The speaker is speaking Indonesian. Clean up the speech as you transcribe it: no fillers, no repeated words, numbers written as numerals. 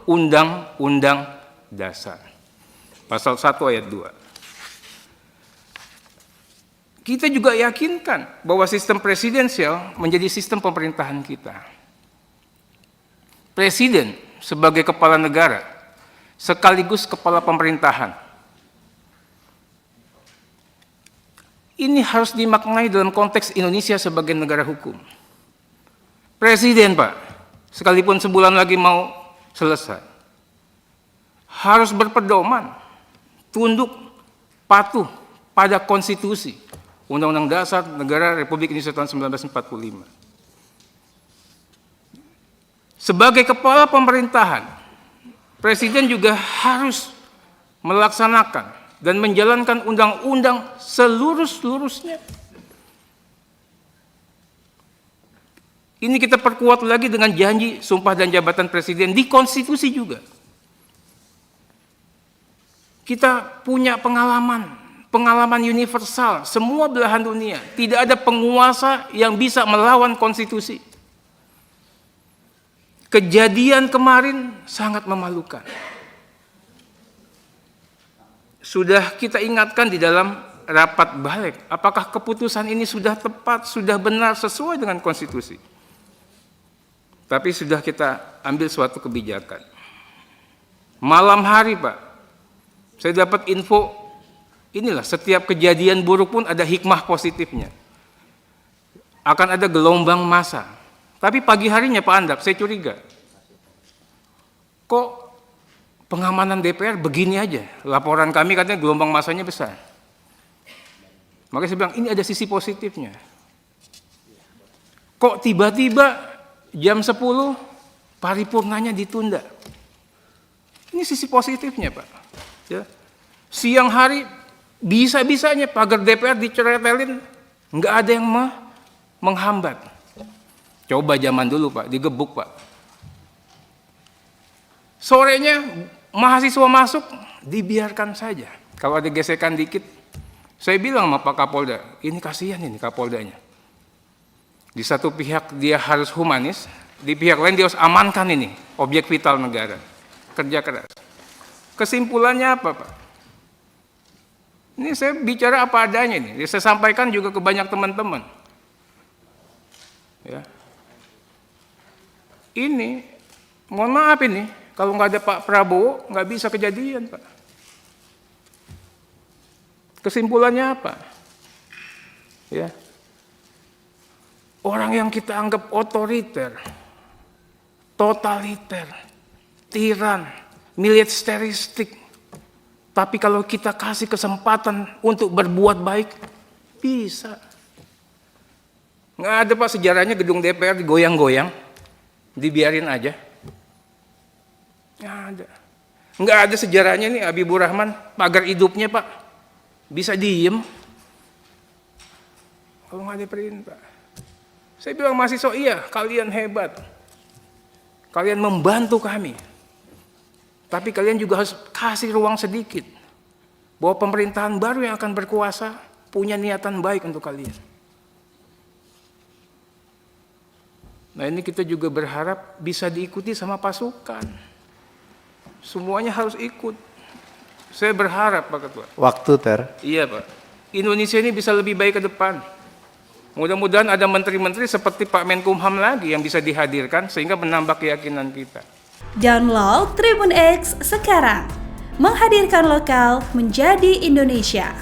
Undang-Undang Dasar. Pasal 1 ayat 2. Kita juga yakinkan bahwa sistem presidensial menjadi sistem pemerintahan kita. Presiden sebagai kepala negara sekaligus kepala pemerintahan. Ini harus dimaknai dalam konteks Indonesia sebagai negara hukum. Presiden, Pak, sekalipun sebulan lagi mau selesai, harus berpedoman, tunduk, patuh pada konstitusi, Undang-Undang Dasar Negara Republik Indonesia tahun 1945. Sebagai kepala pemerintahan, Presiden juga harus melaksanakan dan menjalankan undang-undang seluruh-seluruhnya. Ini kita perkuat lagi dengan janji sumpah dan jabatan Presiden di konstitusi juga. Kita punya pengalaman universal, semua belahan dunia. Tidak ada penguasa yang bisa melawan konstitusi. Kejadian kemarin sangat memalukan. Sudah kita ingatkan di dalam rapat balik, apakah keputusan ini sudah tepat, sudah benar, sesuai dengan konstitusi. Tapi sudah kita ambil suatu kebijakan. Malam hari, Pak, saya dapat info, inilah setiap kejadian buruk pun ada hikmah positifnya. Akan ada gelombang massa. Tapi pagi harinya Pak Andap, saya curiga. Kok pengamanan DPR begini aja? Laporan kami katanya gelombang massanya besar. Makanya saya bilang, ini ada sisi positifnya. Kok tiba-tiba jam 10 paripurnanya ditunda? Ini sisi positifnya, Pak. Ya. Siang hari bisa-bisanya pagar DPR diceretelin, nggak ada yang menghambat. Coba zaman dulu, Pak, digebuk, Pak. Sorenya mahasiswa masuk, dibiarkan saja. Kalau ada gesekan dikit, saya bilang sama Pak Kapolda, ini kasihan ini Kapoldanya. Di satu pihak dia harus humanis, di pihak lain dia harus amankan ini, objek vital negara. Kerja keras. Kesimpulannya apa, Pak? Ini saya bicara apa adanya ini. Saya sampaikan juga ke banyak teman-teman. Ya. Ini, mohon maaf ini, kalau nggak ada Pak Prabowo, nggak bisa kejadian, Pak. Kesimpulannya apa? Ya. Orang yang kita anggap otoriter, totaliter, tiran, militeristik, tapi kalau kita kasih kesempatan untuk berbuat baik, bisa. Nggak ada, Pak, sejarahnya gedung DPR digoyang-goyang, dibiarin aja. Nggak ada. Nggak ada sejarahnya nih Habibur Rahman, pagar hidupnya, Pak, bisa diem. Kalau nggak ada perintah. Saya bilang mahasiswa, iya, kalian hebat. Kalian membantu kami. Tapi kalian juga harus kasih ruang sedikit. Bahwa pemerintahan baru yang akan berkuasa punya niatan baik untuk kalian. Nah, ini kita juga berharap bisa diikuti sama pasukan. Semuanya harus ikut. Saya berharap, Pak Ketua. Waktu, Ter. Iya, Pak. Indonesia ini bisa lebih baik ke depan. Mudah-mudahan ada menteri-menteri seperti Pak Menkumham lagi yang bisa dihadirkan sehingga menambah keyakinan kita. Download Tribun X sekarang. Menghadirkan lokal menjadi Indonesia.